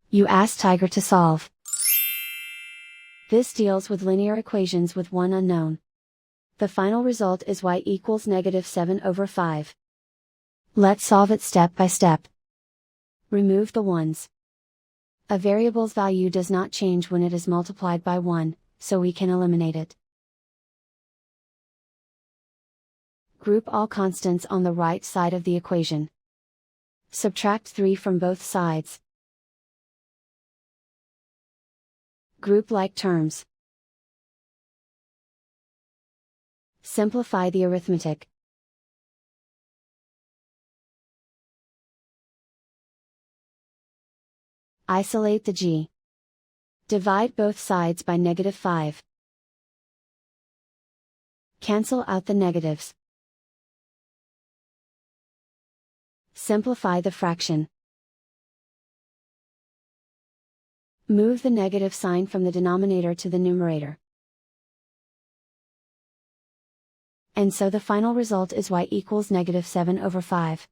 You ask Tiger to solve. This deals with linear equations with one unknown. The final result is y equals -7/5. Let's solve it step by step. Remove the ones. A variable's value does not change when it is multiplied by 1, so we can eliminate it. Group all constants on the right side of the equation. Subtract 3 from both sides. Group like terms. Simplify the arithmetic. Isolate the g. Divide both sides by -5. Cancel out the negatives. Simplify the fraction. Move the negative sign from the denominator to the numerator. And so the final result is y equals -7/5.